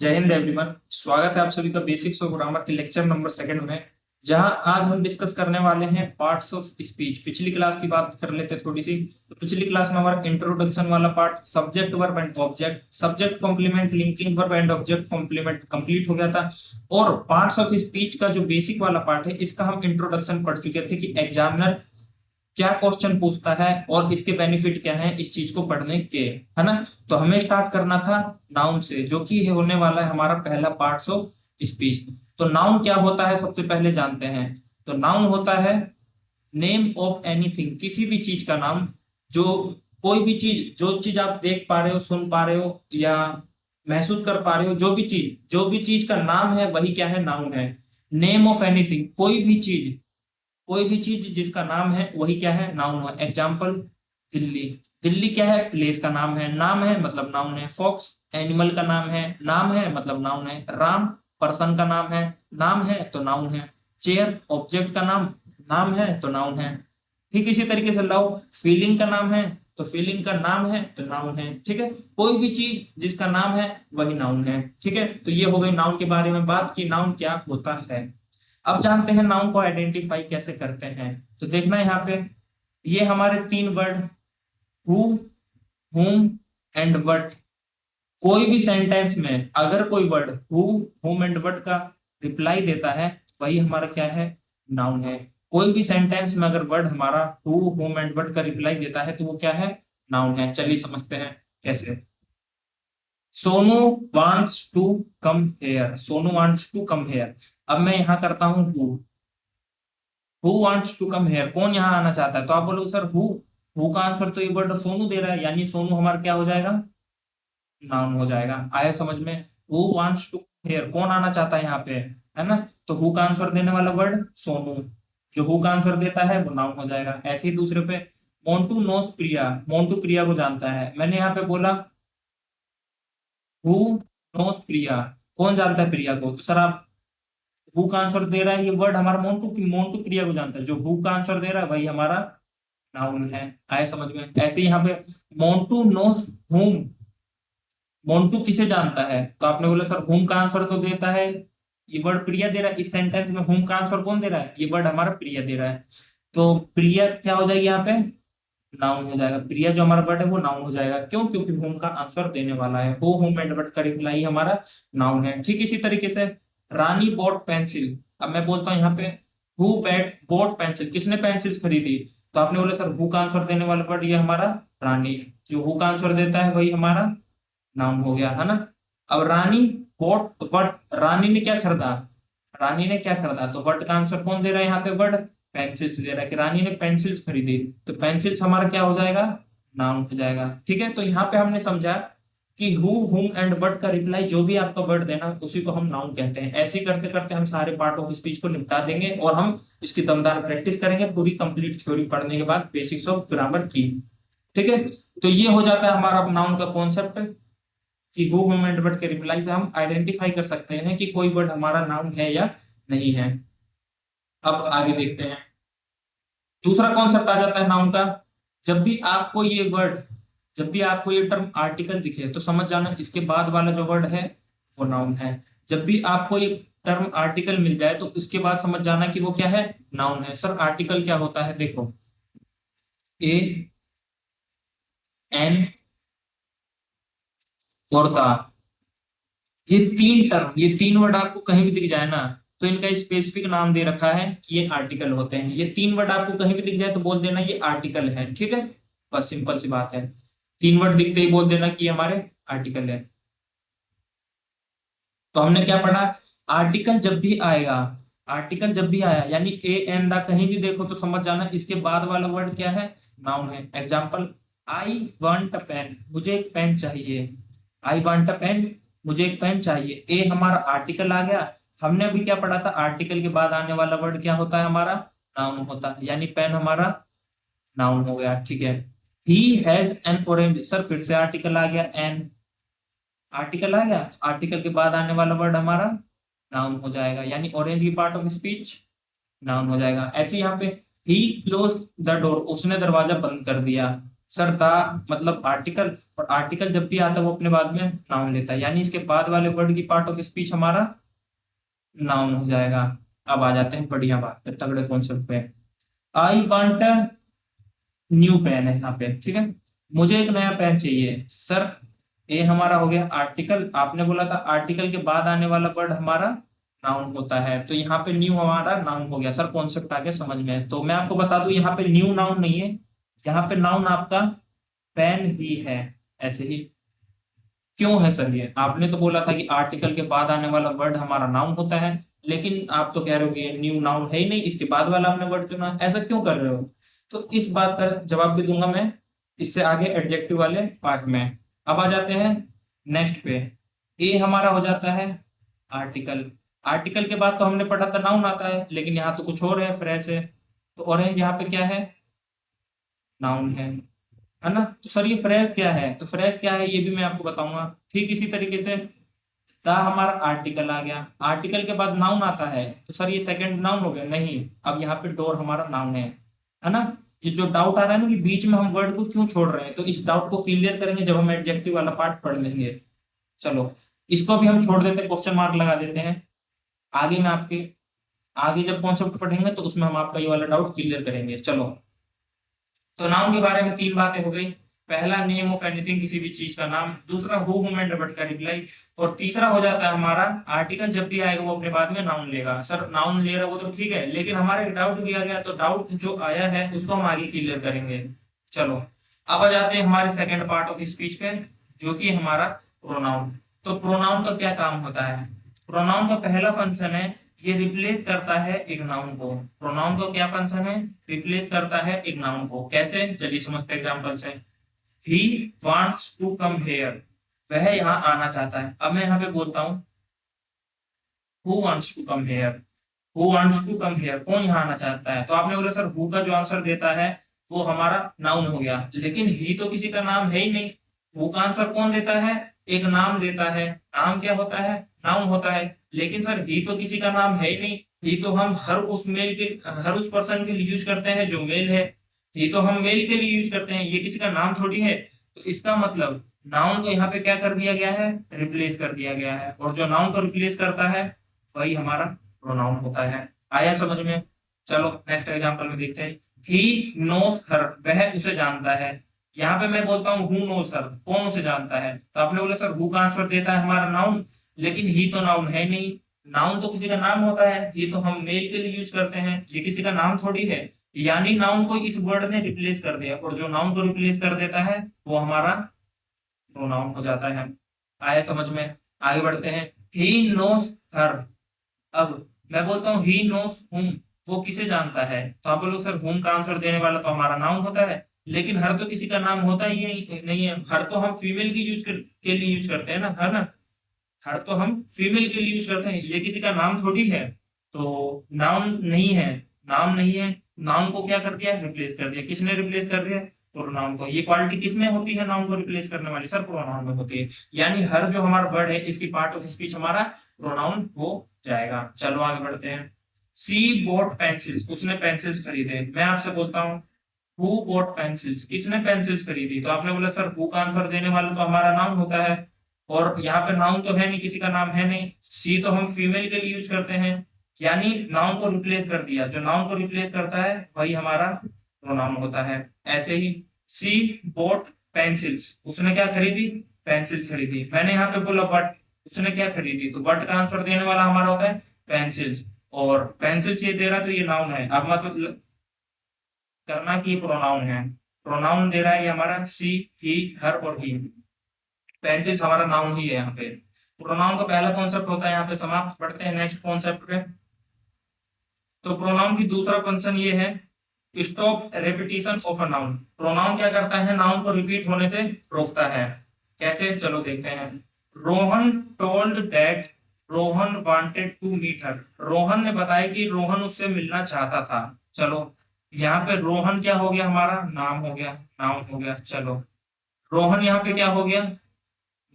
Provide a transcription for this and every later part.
जय हिंद एवरीवन। स्वागत है आप सभी का बेसिक्स ऑफ ग्रामर के लेक्चर नंबर सेकंड में, जहां आज हम डिस्कस करने वाले हैं पार्ट्स ऑफ स्पीच। पिछली क्लास की बात कर लेते हैं थोड़ी सी। तो पिछली क्लास में हमारा इंट्रोडक्शन वाला part subject verb and object, subject complement linking verb and object complement complete हो गया था। और पार्ट्स ऑफ स्पीच का जो बेसिक वाला पार्ट है, इसका हम इंट्रोडक्शन पढ़ चुके थे कि एग्जामिनर क्या क्वेश्चन पूछता है और इसके बेनिफिट क्या है इस चीज को पढ़ने के, है ना। तो हमें स्टार्ट करना था नाउन से, जो कि होने वाला है हमारा पहला पार्ट्स ऑफ स्पीच। तो नाउन क्या होता है सबसे पहले जानते हैं। तो नाउन होता है नेम ऑफ एनीथिंग, किसी भी चीज का नाम। जो कोई भी चीज, जो चीज आप देख पा रहे हो, सुन पा रहे हो या महसूस कर पा रहे हो, जो भी चीज का नाम है वही क्या है, नाउन है। नेम ऑफ एनीथिंग, कोई भी चीज जिसका नाम है वही क्या है, नाउन है। एग्जाम्पल दिल्ली। दिल्ली क्या है, प्लेस का नाम है मतलब नाउन है। फॉक्स एनिमल का नाम है मतलब नाउन है। राम पर्सन का नाम है तो नाउन है। चेयर ऑब्जेक्ट का नाम है तो नाउन है। ठीक इसी तरीके से लव फीलिंग का नाम है, तो फीलिंग का नाम है तो नाउन है। ठीक है, कोई भी चीज जिसका नाम है वही नाउन है। ठीक है, तो ये हो गई नाउन के बारे में बात कि नाउन क्या होता है। अब जानते हैं नाउन को आइडेंटिफाई कैसे करते हैं। तो देखना यहाँ पे, ये हमारे तीन word who, whom and what. कोई भी सेंटेंस में अगर कोई word who, whom and what का रिप्लाई देता है, वही हमारा क्या है, नाउन है। कोई भी सेंटेंस में अगर वर्ड हमारा हु, हुम एंड व्हाट का रिप्लाई देता है तो वो क्या है, नाउन है। चलिए समझते हैं कैसे। Sonu wants to come here, Sonu wants to come here. अब मैं यहाँ करता हूँ who wants to come here, कौन यहाँ आना चाहता है। तो आप बोलोगे सर हु का आंसर तो ये वर्ड सोनू दे रहा है, यानी सोनू हमारा क्या हो जाएगा, नाउन हो जाएगा। आया समझ में। हु वांट्स टू हेयर, कौन आना चाहता है यहाँ पे, है ना। तो हु का आंसर देने वाला वर्ड सोनू, जो हु का आंसर देता है वो नाउन हो जाएगा। ऐसे ही दूसरे पे मोन्टू नोस प्रिया, मोन्टू प्रिया को जानता है। मैंने यहाँ पे बोला हु नोस प्रिया, कौन जानता है प्रिया को। तो सर आप हु का आंसर दे रहा है ये वर्ड हमारा मोन्टू की, मोन्टू प्रिया को जानता है। जो हु का आंसर दे रहा है वही हमारा नाउन है। आए समझ में। ऐसे ही यहाँ पे मोन्टू नोस हुम, मोन्टू किसे जानता है। तो आपने बोला सर हुम का आंसर तो देता है ये वर्ड प्रिया दे रहा है। इस सेंटेंस में हुम का आंसर कौन दे रहा है, ये वर्ड हमारा प्रिया दे रहा है। तो प्रिया क्या हो जाएगी यहाँ पे, नाउन हो जाएगा। प्रिया जो हमारा वर्ड है वो नाउन हो जाएगा। क्यों, क्योंकि हुम का आंसर देने वाला है। हो हुम एंड वर्ड का रिप्लाई हमारा नाउन है। ठीक इसी तरीके से रानी बॉट पेंसिल। अब मैं बोलता हूँ यहाँ पे हु बैट बॉट पेंसिल, किसने पेंसिल खरीदी। तो आपने बोला सर हु का आंसर देने वाला वर्ड ये हमारा रानी, जो हु का आंसर देता है वही हमारा नाउन हो गया, है ना। अब रानी बॉट वट, रानी ने क्या खरीदा, रानी ने क्या खरीदा। तो वट का आंसर कौन दे रहा है यहाँ पे, वर्ड पेंसिल्स दे रहा है कि रानी ने पेंसिल्स खरीदी। तो पेंसिल्स हमारा क्या हो जाएगा, नाउन हो जाएगा। ठीक है, तो यहाँ पे हमने समझा कि हु, हुम एंड व्हाट का रिप्लाई जो भी आपका वर्ड देना उसी को हम नाउन कहते हैं। ऐसे ही करते करते हम सारे पार्ट ऑफ स्पीच को निपटा देंगे और हम इसकी दमदार प्रैक्टिस करेंगे पूरी कंप्लीट थ्योरी पढ़ने के बाद बेसिक्स ऑफ ग्रामर की। ठीक है, तो ये हो जाता है हमारा नाउन का कॉन्सेप्ट कि हु, हुम एंड व्हाट के रिप्लाई से हम आइडेंटिफाई कर सकते हैं कि कोई वर्ड हमारा नाउन है या नहीं है। अब आगे देखते हैं। दूसरा कॉन्सेप्ट आ जाता है नाउन का। जब भी आपको ये वर्ड, जब भी आपको ये टर्म आर्टिकल दिखे तो समझ जाना इसके बाद वाला जो वर्ड है वो नाउन है। जब भी आपको ये टर्म आर्टिकल मिल जाए तो उसके बाद समझ जाना कि वो क्या है, नाउन है। सर आर्टिकल क्या होता है, देखो ए एन और द, ये तीन टर्म, ये तीन वर्ड आपको कहीं भी दिख जाए ना तो इनका स्पेसिफिक नाम दे रखा है कि ये आर्टिकल होते हैं। ये तीन वर्ड आपको कहीं भी दिख जाए तो बोल देना ये आर्टिकल है। ठीक है, बस सिंपल सी बात है। तीन वर्ड दिखते ही बोल देना कि ये हमारे आर्टिकल है। तो हमने क्या पढ़ा, आर्टिकल जब भी आएगा, आर्टिकल जब भी आया यानी ए एन द कहीं भी देखो तो समझ जाना इसके बाद वाला वर्ड क्या है, नाउन है। Example I want a pen, मुझे एक पेन चाहिए। आई वांट अ पेन, मुझे एक पेन चाहिए। ए हमारा आर्टिकल आ गया। हमने अभी क्या पढ़ा था, आर्टिकल के बाद आने वाला वर्ड क्या होता है हमारा, नाउन होता है। यानी पेन हमारा नाउन हो गया। ठीक है, he has an orange, sir फिर से आर्टिकल आ गया, एन आर्टिकल आ गया। आर्टिकल के बाद आने वाला वर्ड हमारा नाउन हो जाएगा, यानी ऑरेंज की पार्ट ऑफ स्पीच नाउन हो जाएगा। ऐसे यहाँ पे ही क्लोज द डोर, उसने दरवाजा बंद कर दिया। सर दा मतलब आर्टिकल, और आर्टिकल जब भी आता है वो अपने बाद में नाउन लेता है, यानी इसके बाद वाले वर्ड की पार्ट ऑफ स्पीच हमारा नाउन हो जाएगा। अब आ जाते हैं बढ़िया बात पे, तगड़े कॉन्सेप्ट पे। आई वांट न्यू पेन है यहाँ पे, ठीक है, मुझे एक नया पेन चाहिए सर। ये हमारा हो गया आर्टिकल, आपने बोला था आर्टिकल के बाद आने वाला वर्ड हमारा नाउन होता है, तो यहाँ पे न्यू हमारा नाउन हो गया। सर कॉन्सेप्ट आगे समझ में है, तो मैं आपको बता दूं यहाँ पे न्यू नाउन नहीं है, यहाँ पे नाउन आपका पेन ही है, ऐसे ही। क्यों है सर ये? आपने तो बोला था कि आर्टिकल के बाद आने वाला वर्ड हमारा नाउन होता है, लेकिन आप तो कह रहे हो कि न्यू नाउन है ही नहीं, इसके बाद वाला आपने वर्ड चुना, ऐसा क्यों कर रहे हो? तो इस बात का जवाब भी दूंगा मैं इससे आगे एडजेक्टिव वाले पार्ट में। अब आ जाते हैं नेक्स्ट पे। ए हमारा हो जाता है आर्टिकल। आर्टिकल के बाद तो हमने पढ़ा था नाउन आता है, लेकिन यहाँ तो कुछ और है, फ्रेश है। तो ऑरेंज यहाँ पे क्या है? नाउन है ना? तो सर ये फ्रेश क्या है? तो फ्रेश क्या है ये भी मैं आपको बताऊंगा। ठीक इसी तरीके से द हमारा आर्टिकल आ गया, आर्टिकल के बाद नाउन आता है, तो सर ये सेकंड नाउन हो गया? नहीं, अब यहाँ पे डोर हमारा नाउन है ना? ये जो डाउट आ रहा है ना कि बीच में हम वर्ड को क्यों छोड़ रहे हैं, तो इस डाउट को क्लियर करेंगे जब हम एडजेक्टिव वाला पार्ट पढ़ लेंगे। चलो इसको भी हम छोड़ देते हैं, क्वेश्चन मार्क लगा देते हैं। आगे में आपके आगे जब कॉन्सेप्ट पढ़ेंगे तो उसमें हम आपका ये वाला डाउट क्लियर करेंगे। चलो, तो नाउन के बारे में तीन बातें हो गई। पहला नेम ऑफ एनीथिंग, किसी भी चीज का नाम। दूसरा हु हुम एंड व्हाट का रिप्लाई। और तीसरा हो जाता है हमारा आर्टिकल जब भी आएगा वो अपने बाद में नाउन लेगा। सर नाउन ले रहा वो तो ठीक है, लेकिन हमारा एक डाउट भी आ गया, तो डाउट जो आया है उसको हम आगे क्लियर करेंगे। चलो अब आ जाते हैं हमारे सेकंड पार्ट ऑफ स्पीच पे, जो कि हमारा प्रोनाउन। तो प्रोनाउन का क्या काम होता है? प्रोनाउन का पहला फंक्शन है, ये रिप्लेस करता है एक नाउन को। प्रोनाउन का क्या फंक्शन है? रिप्लेस करता है एक नाउन को। कैसे? चलिए समझते हैं एग्जांपल से। He wants to come here, वह यहाँ आना चाहता है। अब मैं यहाँ पे बोलता हूँ who wants to come here, who wants to come here, कौन यहाँ आना चाहता है? तो आपने बोला सर हु का जो आंसर देता है वो हमारा नाउन हो गया, लेकिन ही तो किसी का नाम है ही नहीं। हु का आंसर कौन देता है? एक नाम देता है। नाम क्या होता है? नाउन होता है। लेकिन सर ही तो किसी का नाम है ही नहीं, ही तो हम हर उस पर्सन के लिए यूज करते हैं जो मेल है। ही तो हम मेल के लिए यूज करते हैं, ये किसी का नाम थोड़ी है। तो इसका मतलब नाउन को यहाँ पे क्या कर दिया गया है? रिप्लेस कर दिया गया है, और जो नाउन को रिप्लेस करता है वही हमारा प्रोनाउन होता है। आया समझ में? चलो नेक्स्ट एग्जांपल में देखते हैं। ही नोस हर, वह उसे जानता है। यहाँ पे मैं बोलता हूँ हु नोस हर, कौन उसे जानता है? तो आपने बोला सर हु का आंसर देता है हमारा नाउन, लेकिन ही तो नाउन है नहीं। नाउन तो किसी का नाम होता है, ही तो हम मेल के लिए यूज करते हैं, ये किसी का नाम थोड़ी है। यानी नाउन को इस वर्ड ने रिप्लेस कर दिया, और जो नाउन को रिप्लेस कर देता है वो हमारा प्रोनाउन हो जाता है। आया समझ में? आगे बढ़ते हैं। ही नोस हर, अब मैं बोलता हूँ ही नोस हुम, वो किसे जानता है? तो आप बोलो सर हुम का आंसर देने वाला तो हमारा नाउन होता है, लेकिन हर तो किसी का नाम होता ही नहीं है। हर तो हम फीमेल की के लिए यूज करते हैं ना, है ना? हर तो हम फीमेल के लिए यूज करते हैं, ये किसी का नाम थोड़ी है। तो नाउन नहीं है, नाम नहीं है, नाउन को क्या कर दिया? रिप्लेस कर दिया। किसने रिप्लेस कर दिया? प्रोनाउन को। ये क्वालिटी किसमें होती है नाउन को रिप्लेस करने वाली? सर प्रोनाउन में होती है। यानी हर जो हमारा वर्ड है इसकी पार्ट ऑफ स्पीच हमारा प्रोनाउन हो जाएगा। चलो आगे बढ़ते हैं। सी बोट पेंसिल्स, उसने पेंसिल्स खरीदे। मैं आपसे बोलता हूँ हु बोट पेंसिल्स, किसने पेंसिल्स खरीदी? तो आपने बोला सर हु का आंसर देने वाला तो हमारा नाउन होता है, और यहाँ पे नाउन तो है नहीं, किसी का नाम है नहीं। सी तो हम फीमेल के लिए यूज करते हैं, यानी नाउन को रिप्लेस कर दिया। जो नाउन को रिप्लेस करता है वही हमारा प्रोनाउन होता है। ऐसे ही सी बोट पेंसिल्स, उसने क्या खरीदी? पेंसिल्स खरीदी। मैंने यहाँ पे बोला बट, उसने क्या खरीदी? तो बट का आंसर देने वाला हमारा होता है पेंसिल्स, और पेंसिल्स ये दे रहा है तो ये नाउन है। अब मतलब करना कि प्रोनाउन है, प्रोनाउन दे रहा है ये हमारा सी, ही, हर और ही। पेंसिल्स हमारा नाउन ही है यहाँ पे। प्रोनाउन का पहला कॉन्सेप्ट होता है यहाँ पे समाप्त। बढ़ते हैं नेक्स्ट कॉन्सेप्ट पे। तो प्रोनाउन की दूसरा फंक्शन ये है, stop repetition of a noun. Pronoun क्या करता है? नाउन को रिपीट होने से रोकता है। कैसे? चलो देखते हैं। Rohan told that Rohan wanted to meet her, Rohan ने बताया कि रोहन उससे मिलना चाहता था। चलो यहाँ पे रोहन क्या हो गया? हमारा नाम हो गया, नाउन हो गया। चलो रोहन यहाँ पे क्या हो गया?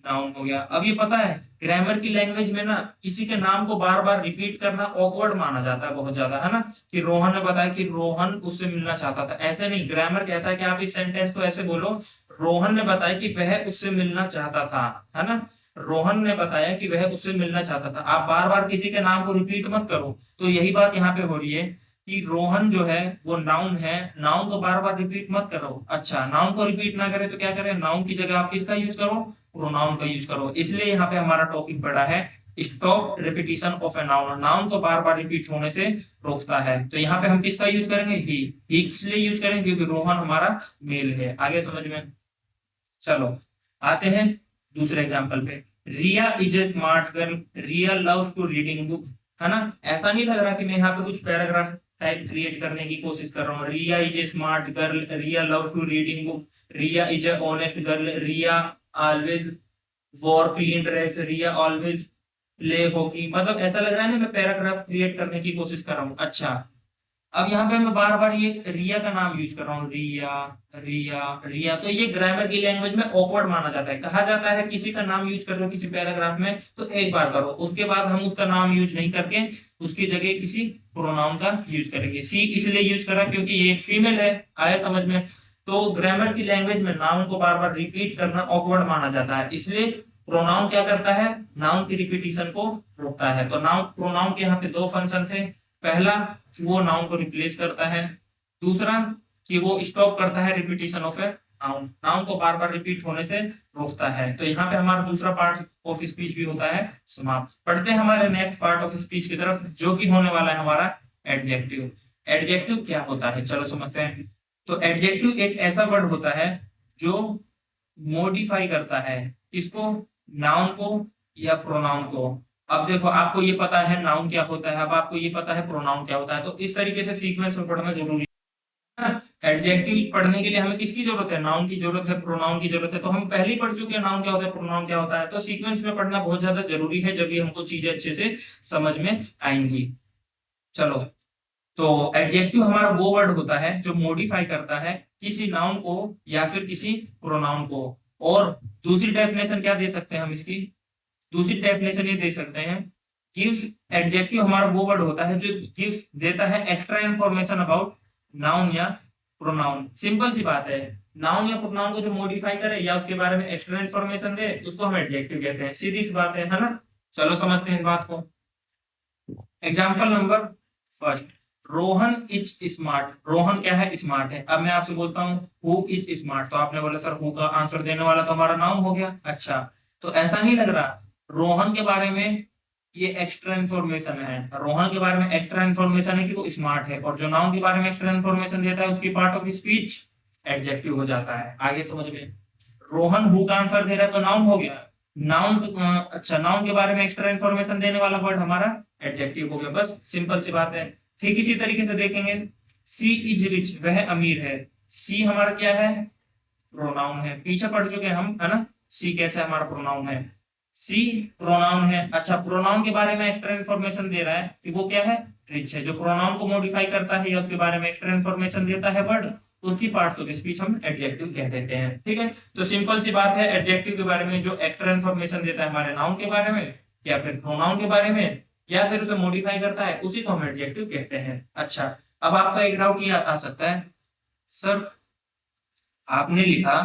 नाउन हो गया। अब ये पता है ग्रामर की लैंग्वेज में ना किसी के नाम को बार बार रिपीट करना ऑकवर्ड माना जाता है बहुत ज्यादा, है ना, कि रोहन ने बताया कि रोहन उससे मिलना चाहता था, ऐसे नहीं, ग्रामर कहता है कि आप इस सेंटेंस को ऐसे बोलो, रोहन ने बताया कि वह उससे मिलना चाहता था, है ना, रोहन ने बताया कि वह उससे मिलना चाहता था। आप बार बार किसी के नाम को रिपीट मत करो। तो यही बात यहाँ पे हो रही है कि रोहन जो है वो नाउन है, नाउन को बार बार रिपीट मत करो। अच्छा, नाउन को रिपीट ना करें तो क्या करें, नाउन की जगह आप किसका यूज करो, प्रोनाउन का यूज करो। इसलिए यहाँ पे हमारा टॉपिक पड़ा है stop repetition of a noun, noun को बार बार रिपीट होने से रोकता है। तो यहाँ पे हम किसका यूज करेंगे, ही किस लिए यूज करेंगे, क्योंकि रोहन हमारा मेल है। आगे समझ में, चलो आते हैं दूसरे एग्जाम्पल पे। Riya is a smart girl, Riya loves to reading book, है ना। ऐसा नहीं लग रहा कि मैं यहाँ पे कुछ पैराग्राफ टाइप क्रिएट करने की कोशिश कर रहा हूँ। Riya is a smart girl, Riya loves to reading book, Riya is a honest girl, Riya always wore clean dress, Riya always play hockey. मतलब ऐसा लग रहा है ना मैं पैराग्राफ क्रिएट करने की कोशिश कर रहा हूँ। अच्छा, अब यहाँ पे मैं बार बार ये रिया का नाम यूज कर रहा हूँ, रिया रिया रिया, तो ये ग्रामर की लैंग्वेज में ऑकवर्ड माना जाता है। कहा जाता है किसी का नाम यूज कर रहे हो किसी पैराग्राफ में तो एक बार करो, उसके बाद हम उसका नाम यूज नहीं करके उसकी जगह किसी प्रोनाउन का यूज करेंगे। सी इसलिए यूज करा क्योंकि ये एक फीमेल है, आया समझ में। तो ग्रामर की लैंग्वेज में नाउन को बार बार रिपीट करना ऑकवर्ड माना जाता है, इसलिए प्रोनाउन क्या करता है, नाउन की रिपीटिशन को रोकता है। तो नाउन प्रोनाउन के यहाँ पे दो फंक्शन थे, पहला कि वो नाउन को रिप्लेस करता है, दूसरा कि वो स्टॉप करता है repetition of a noun, noun को बार बार रिपीट होने से रोकता है। तो यहाँ पे हमारा दूसरा पार्ट ऑफ स्पीच भी होता है समाप्त। पढ़ते हैं हमारे नेक्स्ट पार्ट ऑफ स्पीच की तरफ, जो कि होने वाला है हमारा एडजेक्टिव। एडजेक्टिव क्या होता है, चलो समझते हैं। तो एडजेक्टिव एक ऐसा वर्ड होता है जो मॉडिफाई करता है किसको, नाउन को या प्रोनाउन को। अब देखो आपको ये पता है नाउन क्या होता है, अब आपको ये पता है प्रोनाउन क्या होता है, तो इस तरीके से सीक्वेंस में पढ़ना जरूरी है। एडजेक्टिव पढ़ने के लिए हमें किसकी जरूरत है, नाउन की जरूरत है, प्रोनाउन की जरूरत है। तो हम पहले ही पढ़ चुके हैं नाउन क्या होता है, प्रोनाउन क्या होता है। तो सीक्वेंस में पढ़ना बहुत ज्यादा जरूरी है, जब भी हमको चीजें अच्छे से समझ में आएंगी। चलो, तो एडजेक्टिव हमारा वो वर्ड होता है जो मॉडिफाई करता है किसी नाउन को या फिर किसी प्रोनाउन को। और दूसरी डेफिनेशन क्या दे सकते हैं हम इसकी, दूसरी डेफिनेशन ये दे सकते हैं, गिव्स, एडजेक्टिव हमारा वो वर्ड होता है जो गिव्स देता है एक्स्ट्रा इंफॉर्मेशन अबाउट नाउन या प्रोनाउन। सिंपल सी बात है, नाउन या प्रोनाउन को जो मॉडिफाई करे या उसके बारे में एक्स्ट्रा इंफॉर्मेशन दे उसको हम एडजेक्टिव कहते हैं, सीधी सी बात है ना। चलो समझते हैं इस बात को। Example number first, Rohan is smart, Rohan क्या है, स्मार्ट है। अब मैं आपसे बोलता हूँ हु इज स्मार्ट, तो आपने बोला सर हु का आंसर देने वाला तो हमारा नाम हो गया। अच्छा, तो ऐसा नहीं लग रहा, रोहन के बारे में ये एक्स्ट्रा इन्फॉर्मेशन है, रोहन के बारे में एक्स्ट्रा इन्फॉर्मेशन है कि वो स्मार्ट है, और जो नाउन के बारे में एक्स्ट्रा इन्फॉर्मेशन देता है उसकी पार्ट ऑफ स्पीच एडजेक्टिव हो जाता है। आगे समझ में, रोहन हु का आंसर दे रहा है तो नाउन हो गया, नाउन, अच्छा, नाउन के बारे में एक्स्ट्रा इन्फॉर्मेशन देने वाला वर्ड हमारा एडजेक्टिव हो गया, बस सिंपल सी बात है। ठीक इसी तरीके से देखेंगे, सी इज रिच, वह अमीर है, सी हमारा क्या है, प्रोनाउन है, पीछे पढ़ चुके हैं हम, है ना, सी कैसे हमारा प्रोनाउन है, सी प्रोनाउन है। अच्छा, प्रोनाउन के बारे में एक्स्ट्रा इन्फॉर्मेशन दे रहा है कि वो क्या है, रिच है। जो प्रोनाउन को मॉडिफाई करता है या उसके बारे में एक्स्ट्रा इन्फॉर्मेशन देता है वर्ड, उसकी पार्ट्स ऑफ स्पीच हम एडजेक्टिव कह देते हैं। ठीक है, तो सिंपल सी बात है, एडजेक्टिव के बारे में जो एक्स्ट्रा इन्फॉर्मेशन देता है हमारे नाउन के बारे में या फिर प्रोनाउन के बारे में या फिर उसे मॉडिफाई करता है, उसी को हम एडजेक्टिव कहते हैं। अच्छा, अब आपका एक डाउट ये आ सकता है, सर आपने लिखा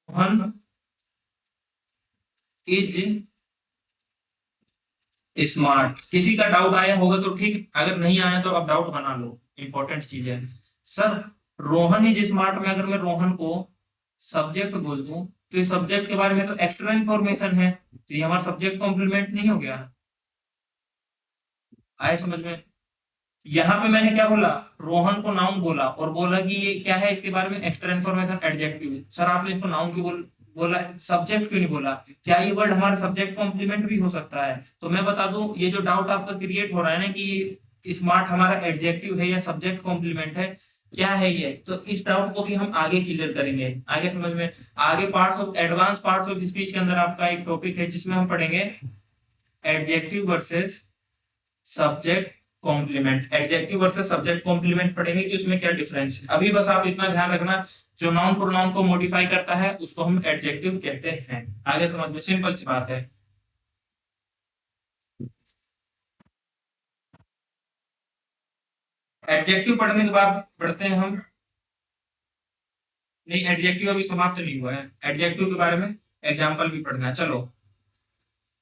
रोहन इज स्मार्ट, किसी का डाउट आया होगा तो ठीक, अगर नहीं आया तो अब डाउट बना लो, इंपॉर्टेंट चीज है। सर रोहन इज स्मार्ट में अगर मैं रोहन को सब्जेक्ट बोल दूं तो ये सब्जेक्ट के बारे में तो एक्स्ट्रा इन्फॉर्मेशन है, तो ये हमारा सब्जेक्ट कॉम्प्लीमेंट नहीं हो गया, आए समझ में। यहाँ पे मैंने क्या बोला, रोहन को नाउन बोला और बोला कि ये क्या है, इसके बारे में एक्स्ट्रा इन्फॉर्मेशन एडजेक्टिव। सर आपने इसको नाउन क्यों बोला, सब्जेक्ट क्यों नहीं बोला, क्या ये वर्ड हमारा सब्जेक्ट कॉम्प्लीमेंट भी हो सकता है। तो मैं बता दूं, ये जो डाउट आपका क्रिएट हो रहा है ना कि स्मार्ट हमारा एडजेक्टिव है या सब्जेक्ट कॉम्प्लीमेंट है, क्या है ये, तो इस डाउट को भी हम आगे क्लियर करेंगे, आगे समझ में। आगे parts of advance parts of speech के अंदर आपका एक टॉपिक है जिसमें हम पढ़ेंगे adjective versus subject complement, adjective versus subject complement पढ़ेंगे कि उसमें क्या डिफरेंस है। अभी बस आप इतना ध्यान रखना, जो नाउन प्रोनाउन को मॉडिफाई करता है उसको हम एडजेक्टिव कहते हैं। आगे समझ में सिंपल सी बात है। एडजेक्टिव पढ़ने के बाद बढ़ते हैं हम, नहीं एडजेक्टिव अभी समाप्त नहीं हुआ है, एडजेक्टिव के बारे में एग्जाम्पल भी पढ़ना है। चलो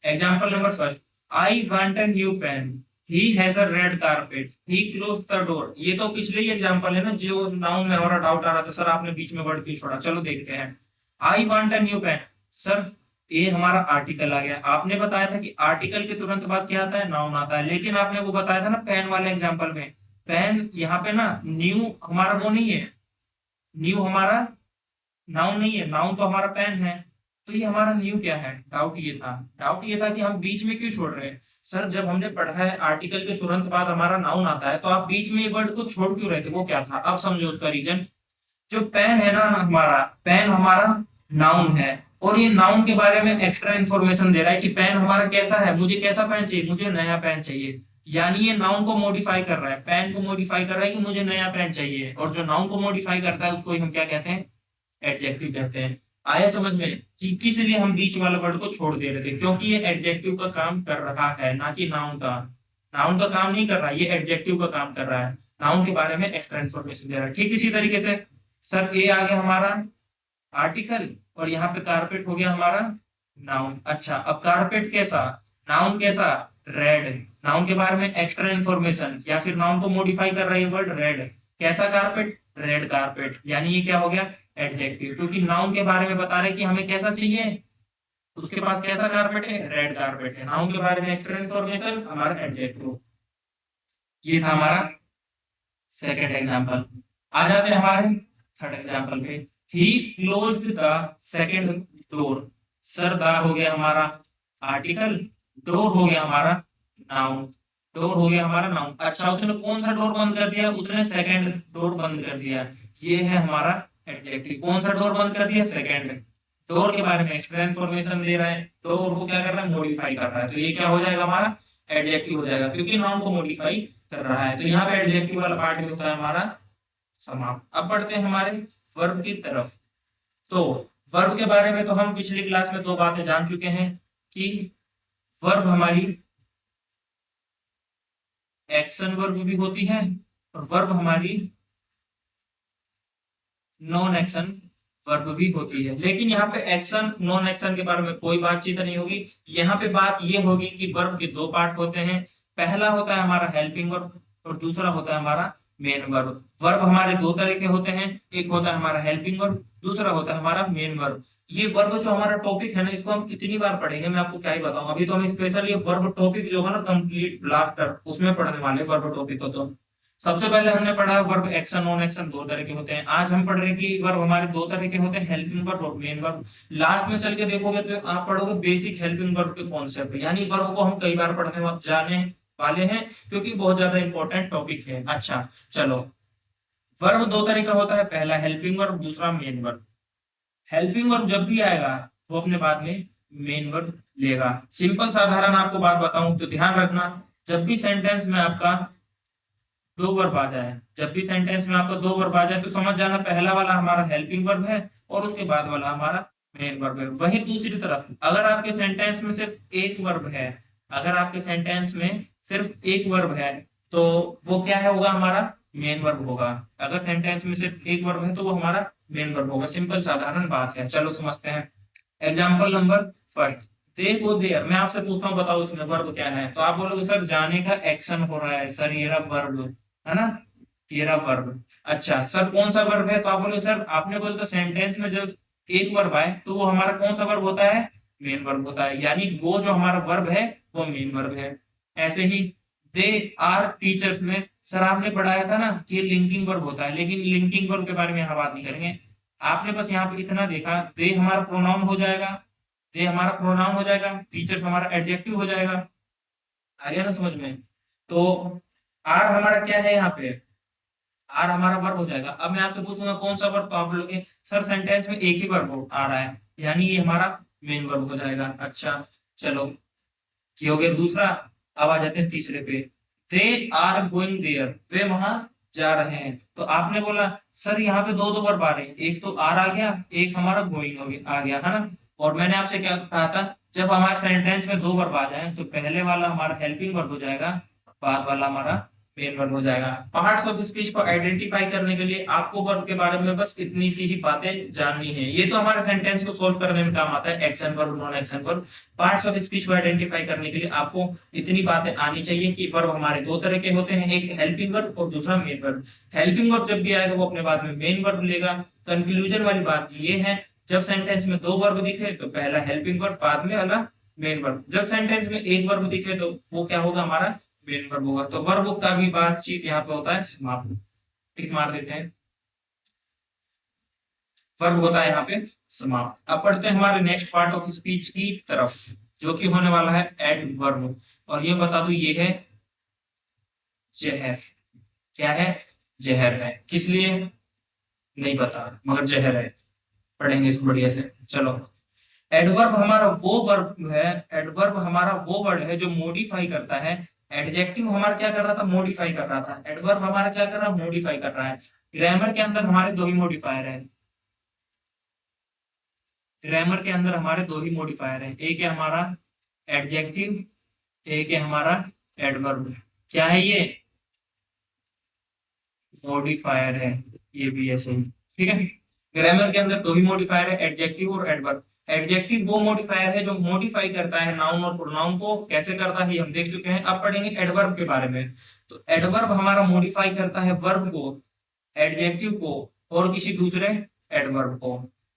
example number first, I want a new pen, he has a red carpet, he close the door. ये तो पिछले ही एग्जाम्पल है ना, जो नाउन में हमारा डाउट आ रहा था सर आपने बीच में वर्ड क्यों छोड़ा। चलो देखते हैं, I want a new pen, sir ये हमारा आर्टिकल आ गया। आपने बताया था कि आर्टिकल के तुरंत बाद क्या आता है, नाउन आता है, लेकिन आपने वो बताया था ना पेन वाले एग्जाम्पल में, पेन यहाँ पे ना न्यू हमारा वो नहीं है, न्यू हमारा नाउन नहीं है, नाउन तो हमारा पेन है। तो ये हमारा न्यू क्या है, डाउट ये था कि हम बीच में क्यों छोड़ रहे हैं। सर जब हमने पढ़ा है आर्टिकल के तुरंत बाद हमारा नाउन आता है, तो आप बीच में ये वर्ड को छोड़ क्यों रहे थे, वो क्या था, अब समझो उसका रीजन। जो पेन है ना हमारा, पेन हमारा नाउन है, और ये नाउन के बारे में एक्स्ट्रा इंफॉर्मेशन दे रहा है कि पेन हमारा कैसा है, मुझे कैसा पेन चाहिए, मुझे नया पेन चाहिए। यानी ये नाउन को मॉडिफाई कर रहा है, पेन को मॉडिफाई कर रहा है कि मुझे नया पेन चाहिए, और जो नाउन को मॉडिफाई करता है उसको ही हम क्या कहते हैं, एडजेक्टिव कहते हैं। आया समझ में कि किस लिए हम बीच वाले वर्ड को छोड़ दे रहे थे, क्योंकि ये एडजेक्टिव का काम कर रहा है, ना कि नाउन का। नाउन का काम नहीं कर रहा है, ये एडजेक्टिव का काम कर रहा है, नाउन के बारे में एक्स्ट्रा इन्फॉर्मेशन दे रहा है। ठीक इसी तरीके से सर ए आ गया हमारा आर्टिकल, और यहाँ पे कारपेट हो गया हमारा नाउन। अच्छा अब कारपेट कैसा, नाउन कैसा, रेड, नाउन के बारे में एक्स्ट्रा इन्फॉर्मेशन, या फिर नाउन को मॉडिफाई कर रहा है वर्ड रेड, कैसा कारपेट, रेड कारपेट, यानी ये क्या हो गया, एडजेक्टिव, क्योंकि नाउन के बारे में बता रहे कि हमें कैसा चाहिए, उसके पास कैसा कारपेट है, रेड कारपेट है। नाउन के बारे में एक्स्ट्रा इन्फॉर्मेशन, हमारा एडजेक्टिव। ये था हमारा सेकंड एग्जांपल। आ जाते हैं हमारे थर्ड एग्जांपल पे, he closed the second door. Sir द हो गया हमारा आर्टिकल, डोर हो गया हमारा नाउन, डोर हो गया हमारा नाउन। अच्छा उसने कौन सा डोर बंद कर दिया, उसने सेकंड डोर बंद कर दिया, ये है हमारा एडजेक्टिव। कौन सा डोर बंद कर दिया, सेकंड। डोर के बारे में एक्स्ट्रा इन्फॉर्मेशन दे रहा है, डोर को क्या कर रहा है, मॉडिफाई कर रहा है, तो ये क्या हो जाएगा हमारा एडजेक्टिव हो जाएगा, क्योंकि नाउन को मॉडिफाई कर रहा है। तो यहाँ पे एडजेक्टिव वाला पार्ट भी होता है हमारा समाप्त। अब बढ़ते हैं हमारे वर्ब की तरफ। तो वर्ब के बारे में तो हम पिछली क्लास में दो बातें जान चुके हैं कि वर्ब हमारी एक्शन वर्ब भी होती है, और वर्ब हमारी नॉन एक्शन वर्ब भी होती है। लेकिन यहाँ पे एक्शन नॉन एक्शन के बारे में कोई बातचीत नहीं होगी। यहाँ पे बात ये होगी कि वर्ब के दो पार्ट होते हैं, पहला होता है हमारा हेल्पिंग वर्ब, और दूसरा होता है हमारा मेन वर्ब। वर्ब हमारे दो तरह के होते हैं, एक होता है हमारा हेल्पिंग वर्ब, दूसरा होता है हमारा मेन वर्ब। ये वर्ब जो हमारा टॉपिक है ना, इसको हम कितनी बार पढ़ेंगे मैं आपको क्या ही बताऊं। अभी तो हम स्पेशल ये वर्ब टॉपिक जो है ना कंप्लीट लाफ्टर, उसमें पढ़ने वाले वर्ब टॉपिक को। तो सबसे पहले हमने पढ़ा वर्ब एक्शन नॉन एक्शन दो तरह के होते हैं। आज हम पढ़ रहे हैं कि वर्ब हमारे दो तरह के होते हैं, हेल्पिंग वर्ब और मेन वर्ब। लास्ट में चल के देखोगे तो आप पढ़ोगे बेसिक हेल्पिंग वर्ब के कॉन्सेप्ट, यानी वर्ब को हम कई बार पढ़ने जाने वाले हैं, क्योंकि बहुत ज्यादा इंपॉर्टेंट टॉपिक है। अच्छा चलो, वर्ब दो तरह का होता है, पहला हेल्पिंग वर्ब, दूसरा मेन वर्ब। हेल्पिंग वर्ब जब भी आएगा वो अपने बाद में मेन वर्ब लेगा। सिंपल साधारण आपको बात बताऊं तो ध्यान रखना, जब भी सेंटेंस में आपका दो वर्ब आ जाए, जब भी सेंटेंस में आपको दो वर्ब आ जाए तो समझ जाना पहला वाला हमारा हेल्पिंग वर्ब है, और उसके बाद वाला हमारा मेन वर्ब है। वहीं दूसरी तरफ अगर आपके सेंटेंस में सिर्फ एक वर्ब है, अगर आपके सेंटेंस में सिर्फ एक वर्ब है, तो वो क्या है होगा, हमारा मेन वर्ब होगा। अगर सेंटेंस में सिर्फ एक वर्ब है तो वो हमारा मेन वर्ब होगा। सिंपल साधारण बात है, चलो समझते हैं। Example number first, they go there. मैं आपसे पूछता हूँ बताओ इसमें वर्ब क्या है, तो आप बोलोगे सर जाने का एक्शन हो रहा है, सर ये रहा वर्ब है ना, ये रहा वर्ब। अच्छा सर कौन सा वर्ब है, तो आप बोलोगे सर आपने बोला तो सेंटेंस में जब एक वर्ब आए तो वो हमारा कौन सा वर्ब होता है, मेन वर्ब होता है, यानी गो जो हमारा वर्ब है वो मेन वर्ब है। ऐसे ही दे आर टीचर्स में सर आपने पढ़ाया था ना कि लिंकिंग वर्ब होता है, लेकिन लिंकिंग वर्ब के बारे में यहाँ बात नहीं करेंगे। आपने बस यहाँ पे इतना देखा, दे हमारा प्रोनाउन हो जाएगा, दे हमारा प्रोनाउन हो जाएगा, टीचर्स हमारा एडजेक्टिव हो जाएगा। आ गया ना समझ में। तो आर हमारा क्या है यहाँ पे, आर हमारा वर्ब हो जाएगा। अब मैं आपसे पूछूंगा कौन सा वर्ब, तो आप बोलोगे सर सेंटेंस में एक ही वर्ब आ रहा है, यानी ये हमारा मेन वर्ब हो जाएगा। अच्छा चलो ये हो गया दूसरा। अब आ जाते हैं तीसरे पे, दे आर गोइंग देयर, वे वहां जा रहे हैं। तो आपने बोला सर यहाँ पे दो दो वर्ब आ रहे हैं, एक तो आर आ गया, एक हमारा गोइंग आ गया है ना। और मैंने आपसे क्या कहा था, जब हमारे सेंटेंस में दो वर्ब आ जाए तो पहले वाला हमारा हेल्पिंग वर्ब हो जाएगा, बाद वाला हमारा मेन वर्ब हो जाएगा। पार्ट्स ऑफ स्पीच को आइडेंटिफाई करने के लिए आपको वर्ब के बारे में बस इतनी सी ही बातें जाननी है। ये तो हमारे सेंटेंस को सोल्व करने में काम आता है, action verb, non action verb. Parts of speech को आइडेंटिफाई करने के लिए आपको इतनी बातें आनी चाहिए कि वर्ब हमारे दो तरह के होते हैं, एक हेल्पिंग वर्ब और दूसरा मेन वर्ब। हेल्पिंग वर्ब जब भी आएगा वो अपने बाद में मेन वर्ब लेगा। कंक्लूजन वाली बात ये है, जब सेंटेंस में दो वर्ब दिखे तो पहला हेल्पिंग वर्ब, बाद में वाला मेन वर्ब। जब सेंटेंस में एक वर्ब दिखे तो वो क्या होगा, हमारा मेन वर्ब होगा। तो वर्ब का भी बातचीत यहाँ पे होता है समाप्त, टिक मार देते हैं, वर्ब होता है यहाँ पे समाप्त। अब पढ़ते हैं हमारे नेक्स्ट पार्ट ऑफ स्पीच की तरफ, जो कि होने वाला है एडवर्ब। और ये बता दूं, ये है जहर। क्या है, जहर है। किस लिए नहीं पता, मगर जहर है, पढ़ेंगे इसको बढ़िया से। चलो, एडवर्ब हमारा वो वर्ब है, एडवर्ब हमारा वो वर्ड है जो मॉडिफाई करता है। एडजेक्टिव हमारा क्या कर रहा था, मॉडिफाई कर रहा था। एडवर्ब हमारा क्या कर रहा है, मॉडिफाई कर रहा है। ग्रामर के अंदर हमारे दो ही मॉडिफायर है, ग्रामर के अंदर हमारे दो ही मॉडिफायर है, एक है हमारा एडजेक्टिव, एक है हमारा एडवर्ब। क्या है ये, मॉडिफायर है, ये भी ऐसे ही, ठीक है। ग्रामर के अंदर दो ही मॉडिफायर है, एडजेक्टिव और एडवर्ब। एडजेक्टिव वो मॉडिफायर है जो मॉडिफाई करता है नाउन और प्रोनाउन को। कैसे करता है ये हम देख चुके हैं, अब पढ़ेंगे एडवर्ब के बारे में। तो एडवर्ब हमारा मॉडिफाई करता है वर्ब को, एडजेक्टिव को और किसी दूसरे एडवर्ब को।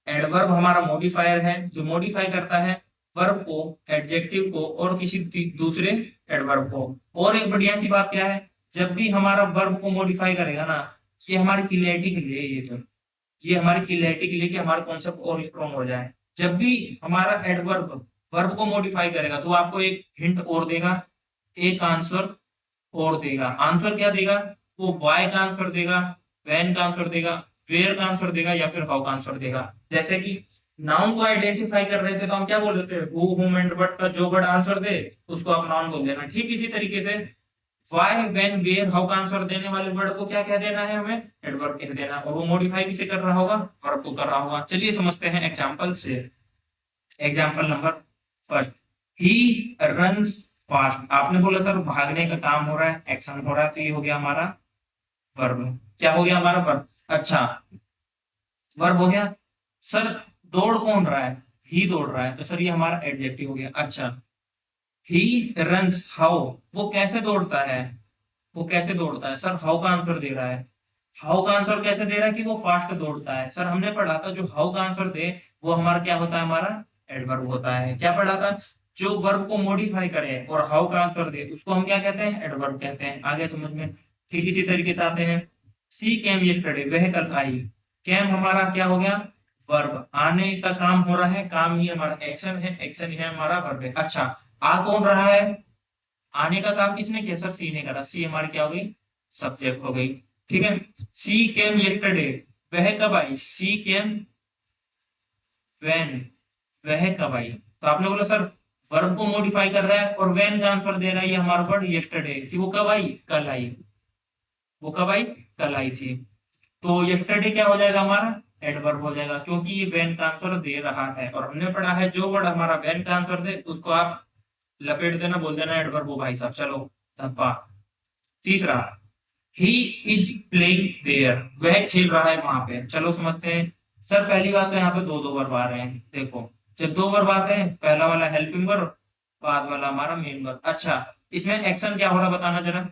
एडवर्ब हमारा मॉडिफायर है जो मॉडिफाई करता है वर्ब को, एडजेक्टिव को और किसी दूसरे एडवर्ब को। और एक बढ़िया सी बात क्या है, जब भी हमारा वर्ब को मॉडिफाई करेगा ना, ये हमारी क्लियरिटी के लिए, ये हमारी क्लियरिटी के लिए कि हमारा कॉन्सेप्ट और स्ट्रॉन्ग हो जाए। जब भी हमारा एडवर्ब वर्ब को मॉडिफाई करेगा तो आपको एक हिंट और देगा, एक आंसर और देगा। आंसर क्या देगा, वो वाई का आंसर देगा, व्हेन का आंसर देगा, वेयर का आंसर देगा या फिर हाउ का आंसर देगा। जैसे कि नाउन को आइडेंटिफाई कर रहे थे तो हम क्या बोल रहे थे, हु, हुम एंड व्हाट का जो वर्ड आंसर दे उसको आप नाउन बोल देना। ठीक इसी तरीके से वाई, व्हेन, वेयर, हाउ का आंसर देने वाले वर्ड को क्या कह देना है, हमें एडवर्ब कह देना। और वो मॉडिफाई किसे कर रहा होगा, वर्ब को कर रहा होगा। चलिए समझते हैं एग्जांपल से। Example number first, he runs fast. आपने बोला सर भागने का काम हो रहा है, एक्शन हो रहा है, तो ये हो गया हमारा वर्ब। क्या हो गया हमारा वर्ब, अच्छा वर्ब हो गया। सर दौड़ कौन रहा है, ही दौड़ रहा है, तो सर ये हमारा एडजेक्टिव हो गया। अच्छा, ही रन्स हाउ, वो कैसे दौड़ता है, वो कैसे दौड़ता है, सर हाउ का आंसर दे रहा है। हाउ का आंसर कैसे दे रहा है कि वो फास्ट दौड़ता है। सर हमने पढ़ा था जो हाउ का आंसर दे वो हमारा क्या होता है, हमारा एडवर्ब होता है। क्या पढ़ा था, जो वर्ब को मॉडिफाई करे और हाउ का आंसर दे उसको हम क्या कहते हैं, एडवर्ब कहते हैं। आगे समझ में। ठीक इसी तरीके से आते हैं, सी केम यस्टरडे, वह कल आई। केम हमारा क्या हो गया, वर्ब, आने का काम हो रहा है, काम ही हमारा एक्शन है, एक्शन ही है हमारा वर्ब है। अच्छा, आ कौन रहा है, आने का काम किसने किया, सर सी ने करा। सी हमारी क्या हो गई, सब्जेक्ट हो गई। ठीक है, सी केम यस्टरडे, वह कब आई, सी केम व्हेन, वह कब आई। तो आपने बोला सर वर्ब को मॉडिफाई कर रहा है और व्हेन का आंसर दे रहा है ये हमारा वर्ड यस्टरडे, कि वो कब आई, कल आई, वो कब आई, कल आई थी। तो यस्टरडे क्या हो जाएगा, हमारा एडवर्ब हो जाएगा, क्योंकि ये व्हेन का आंसर दे रहा है। और हमने पढ़ा है जो वर्ड हमारा व्हेन का आंसर दे उसको आप लपेट देना, बोल देना एडवर्ब हो भाई साहब। चलो धप्पा। तीसरा, ही इज प्लेइंग देयर, वह खेल रहा है वहां पे। चलो समझते हैं। सर पहली बात तो यहाँ पे दो दो वर्ब आ रहे हैं। देखो जब दो वर्ब आते हैं, पहला वाला हेल्पिंग वर्ब, बाद वाला हमारा मेन वर्ब। अच्छा, इसमें एक्शन क्या हो रहा है बताना जरा,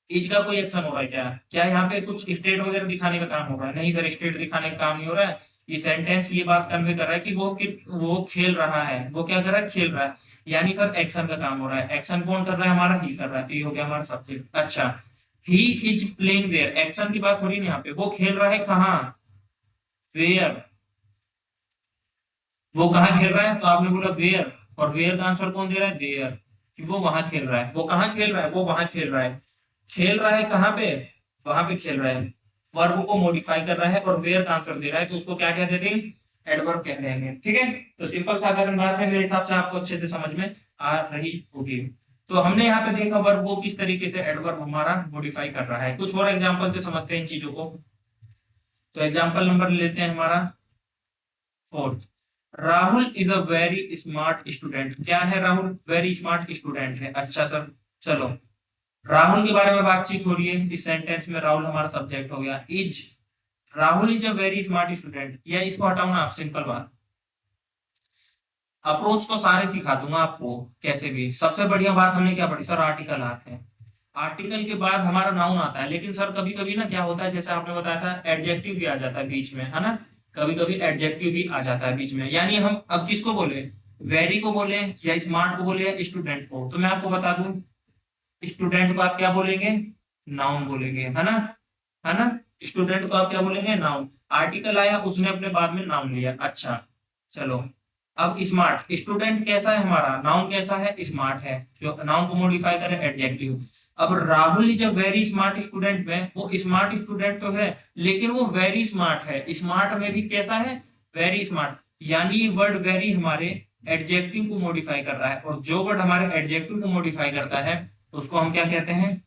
इज का कोई एक्शन हो रहा है क्या, क्या यहाँ पे कुछ स्टेट वगैरह दिखाने का काम हो रहा है, नहीं सर स्टेट दिखाने का काम नहीं हो रहा है। ये सेंटेंस ये बात कन्वे कर रहा है कि वो खेल रहा है, वो क्या कर रहा है, खेल रहा है। यानी सर एक्शन का काम हो रहा है। एक्शन कौन कर रहा है, हमारा ही कर रहा है, तो ये हो गया हमारा सब्जेक्ट। अच्छा, he is playing there, action की बात हो रही है यहाँ पे, वो खेल रहा है कहाँ, वेयर, वो कहाँ खेल रहा है, तो आपने बोला वेयर, और वेयर का आंसर कौन दे रहा है, देयर, कि वो वहां खेल रहा है। वो कहाँ खेल रहा है, वो वहां खेल रहा है। खेल रहा है कहाँ पे, वहां पे खेल रहा है। वर्ब को मॉडिफाई कर रहा है और वेयर का आंसर दे रहा है, तो उसको क्या कह देते हैं, एडवर्ब कह देंगे। ठीक है, तो सिंपल साधारण बात है, मेरे हिसाब से आपको अच्छे से समझ में आ रही होगी। तो हमने यहाँ पे देखा वर्ब को किस तरीके से एडवर्ब हमारा मॉडिफाई कर रहा है। कुछ और एग्जांपल से समझते हैं इन चीजों को। तो एग्जांपल नंबर लेते हैं हमारा 4। Rahul is a very smart student. क्या है राहुल? वेरी स्मार्ट स्टूडेंट है। अच्छा सर, चलो राहुल के बारे में बातचीत हो रही है इस सेंटेंस में। राहुल हमारा सब्जेक्ट हो गया। Is, Rahul is a very smart student, या इसको हटाओ ना आप, सिंपल बात। अप्रोच तो सारे सिखा दूंगा आपको कैसे भी। सबसे बढ़िया बात हमने क्या पढ़ी सर? आर्टिकल आते हैं। आर्टिकल के बाद हमारा नाउन आता है। लेकिन सर कभी कभी ना क्या होता है, जैसे आपने बताया था एडजेक्टिव भी आ जाता है बीच में, है ना? कभी कभी एडजेक्टिव भी आ जाता है बीच में। यानी हम अब किसको बोले? वेरी को बोले या स्मार्ट को बोले या स्टूडेंट को? तो मैं आपको बता दूं, स्टूडेंट को आप क्या बोलेंगे? नाउन बोलेंगे, है ना? है ना? स्टूडेंट को आप क्या बोलेंगे? नाउन। आर्टिकल आया, उसने अपने बाद में नाउन लिया। अच्छा चलो, अब स्मार्ट स्टूडेंट कैसा है हमारा? नाउन कैसा है? स्मार्ट है। जो नाउन को मॉडिफाई करे एडजेक्टिव। अब Rahul is a very smart student में वो स्मार्ट स्टूडेंट तो है, लेकिन वो वेरी स्मार्ट है। स्मार्ट में भी कैसा है? Very smart. यानी वर्ड वेरी हमारे एडजेक्टिव को मॉडिफाई कर रहा है, और जो वर्ड हमारे एडजेक्टिव को मॉडिफाई करता है उसको हम क्या कहते हैं?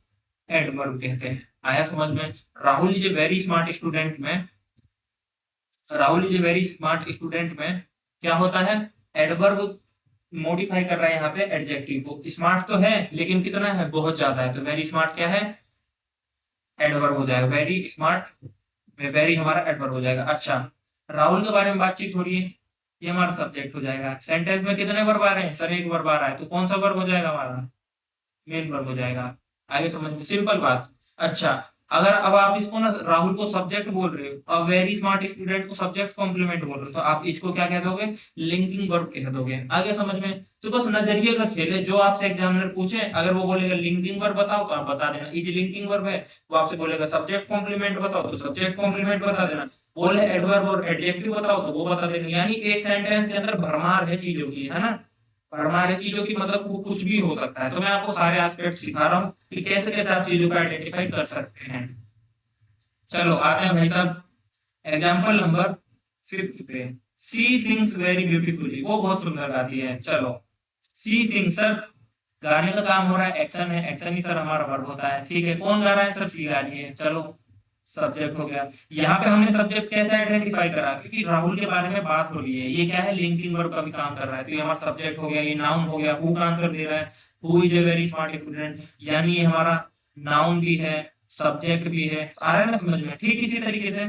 एडवर्ब कहते हैं। आया समझ में? Rahul is a very smart student में, Rahul is a very smart student में क्या होता है? एडवर्ब मॉडिफाई कर रहा है यहाँ पे एडजेक्टिव को। स्मार्ट तो है लेकिन कितना है? बहुत ज्यादा है। तो वेरी स्मार्ट क्या है? एडवर्ब हो जाएगा। वेरी स्मार्ट में वेरी हमारा एडवर्ब हो जाएगा। अच्छा, राहुल के बारे में बातचीत हो रही है, ये हमारा सब्जेक्ट हो जाएगा। सेंटेंस में कितने वर्ब आ रहे हैं सर? एक वर्ब आ रहा है, तो कौन सा वर्ब हो जाएगा हमारा? मेन वर्ब हो जाएगा। आगे समझ में? सिंपल बात। अच्छा, अगर अब आप इसको ना राहुल को सब्जेक्ट बोल रहे हो और वेरी स्मार्ट स्टूडेंट को सब्जेक्ट कॉम्प्लीमेंट बोल रहे हो, तो आप इसको क्या कह दोगे? लिंकिंग वर्ब कह दोगे। आगे समझ में? तो बस नजरिए का खेल है। जो आपसे एग्जामिनर पूछे, अगर वो बोलेगा लिंकिंग वर्ब बताओ तो आप बता देना इज लिंकिंग वर्ब है। वो आपसे बोलेगा सब्जेक्ट कॉम्प्लीमेंट बताओ तो सब्जेक्ट कॉम्प्लीमेंट बता देना। बोले एडवर्ब और एडजेक्टिव बताओ तो वो बता देना। यानी एक सेंटेंस के अंदर भरमार है चीजों की, है ना? हमारे चीजों की मतलब वो कुछ भी हो सकता है। तो मैं आपको सारे एस्पेक्ट सिखा रहा हूँ कि कैसे कैसे आप चीजों को आइडेंटिफाई कर सकते हैं। चलो आते हैं भाई साहब एग्जाम्पल नंबर 5 पे। सी सिंग्स वेरी ब्यूटीफुली, वो बहुत सुंदर गाती है। चलो, सी सिंग सर, गाने का काम हो रहा है, एक्शन है। एक्शन ही सर हमारा वर्ब होता है। ठीक है, कौन गा रहा है सर? सी गा रही है। चलो, सब्जेक्ट हो गया। यहाँ पे हमने सब्जेक्ट कैसे आइडेंटिफाई करा? क्योंकि राहुल के बारे में बात हो रही है, ये क्या है? लिंकिंग वर्ब का भी काम कर रहा है। तो ये हमारा सब्जेक्ट हो गया, ये नाउन हो गया। हु का आंसर दे रहा है? Who is a very smart student, यानी ये हमारा नाउन भी है, सब्जेक्ट भी है। आ रहा है ना समझ में? ठीक इसी तरीके से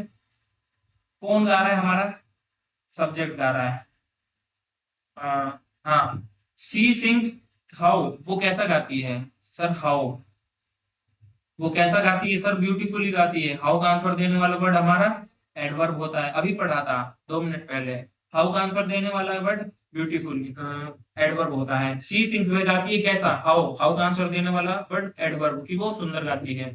कौन गा रहा है? हमारा सब्जेक्ट गा रहा है। हाँ, सी सिंग्स हाउ, वो कैसा गाती है सर? हाउ, वो कैसा गाती है सर? ब्यूटीफुली गाती है। हाउ का आंसर देने वाला वर्ड हमारा एडवर्ब होता है। अभी पढ़ा था 2 मिनट पहले। हाउ का आंसर देने वाला वर्ड ब्यूटीफुली एडवर्ब होता है। सी सिंग्स में गाती है कैसा? हाउ। हाउ का आंसर देने वाला वर्ड एडवर्ब, की वो सुंदर गाती है।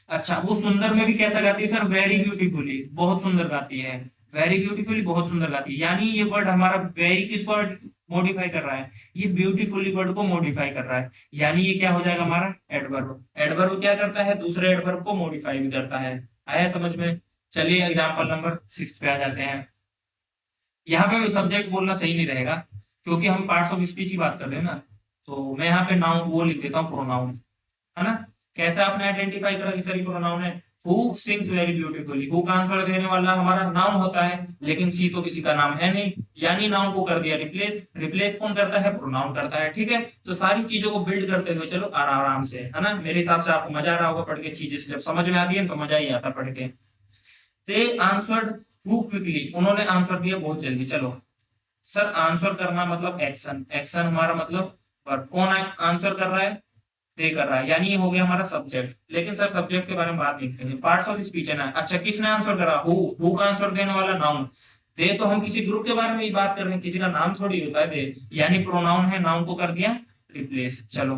अच्छा, वो सुंदर में भी कैसा गाती है सर? वेरी ब्यूटीफुली, बहुत सुंदर गाती है। वेरी ब्यूटीफुली, बहुत सुंदर गाती है। यानी ये वर्ड हमारा वेरी किसको मॉडिफाई कर रहा है? ये ब्यूटीफुली वर्ड को मॉडिफाई कर रहा है। यानी ये क्या हो जाएगा हमारा? एडवर्ब। एडवर्ब क्या करता है? दूसरे एडवर्ब को मॉडिफाई भी करता है। आया समझ में? चलिए एग्जांपल नंबर 6 पे आ जाते हैं। यहाँ पे सब्जेक्ट बोलना सही नहीं रहेगा, क्योंकि हम पार्ट्स ऑफ स्पीच की बात कर रहे हैं ना। तो मैं यहाँ पे नाउन वो लिख देता हूँ, प्रोनाउन, है ना? कैसे आपने आइडेंटिफाई करा कि सर प्रोनाउन है? Who sings very beautifully, who का आंसर देने वाला हमारा नाउन होता है, लेकिन सी तो किसी का नाम है नहीं, यानी नाउन को कर दिया रिप्लेस। रिप्लेस कौन करता है? प्रोनाउन करता है। ठीक है, तो सारी चीजों को बिल्ड करते हुए चलो आराम आराम से, है ना? मेरे हिसाब से आपको मजा आ रहा होगा पढ़ के। चीजें जब समझ में आती है तो मजा ही आता पढ़ के। दे आंसर्ड टू क्विकली, उन्होंने आंसर दिया बहुत जल्दी। चलो सर, आंसर करना मतलब एक्शन, एक्शन हमारा मतलब वर्ब। कौन आंसर कर रहा है? दे कर रहा है, यानी ये हो गया हमारा सब्जेक्ट। लेकिन सर सब्जेक्ट के बारे में बात नहीं करेंगे, पार्ट्स ऑफ स्पीच है ना। अच्छा, किसने आंसर करा? हु का आंसर देने वाला नाउन। दे तो हम किसी ग्रुप के बारे में ही बात कर रहे हैं, किसी का नाम थोड़ी होता है दे, यानी प्रोनाउन है, नाउन को कर दिया रिप्लेस। चलो,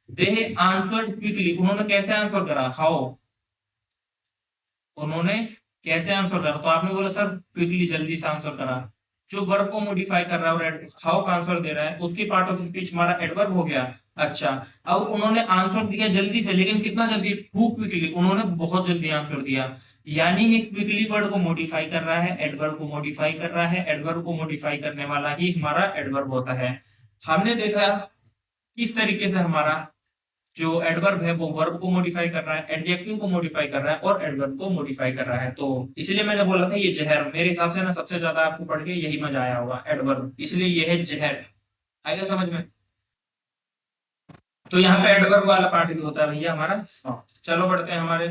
दे आंसर्ड क्विकली, उन्होंने कैसे आंसर करा? हाउ, उन्होंने कैसे आंसर करा? तो आपने बोला सर क्विकली, जल्दी से आंसर करा। जो वर्ब को मॉडिफाई कर रहा है और हाउ का आंसर दे रहा है, उसकी पार्ट ऑफ स्पीच हमारा एडवर्ब हो गया। अच्छा, अब उन्होंने आंसर दिया जल्दी से, लेकिन कितना जल्दी? टू क्विकली, उन्होंने बहुत जल्दी आंसर दिया। यानी ये क्विकली वर्ड को मॉडिफाई कर रहा है, एडवर्ब को मॉडिफाई कर रहा है। एडवर्ब को मॉडिफाई करने वाला ही हमारा एडवर्ब होता है। हमने देखा किस तरीके से हमारा जो एडवर्ब है वो वर्ब को मॉडिफाई कर रहा है, एडजेक्टिव को मॉडिफाई कर रहा है और एडवर्ब को मॉडिफाई कर रहा है। तो इसलिए मैंने बोला था ये जहर, मेरे हिसाब से ना सबसे ज्यादा आपको पढ़ के यही मजा आया होगा, एडवर्ब, इसलिए ये है जहर। आएगा समझ में? तो यहाँ पे एडवर्ब वाला पार्ट भी होता है भैया हमारा समाप्त। चलो बढ़ते हैं, हमारे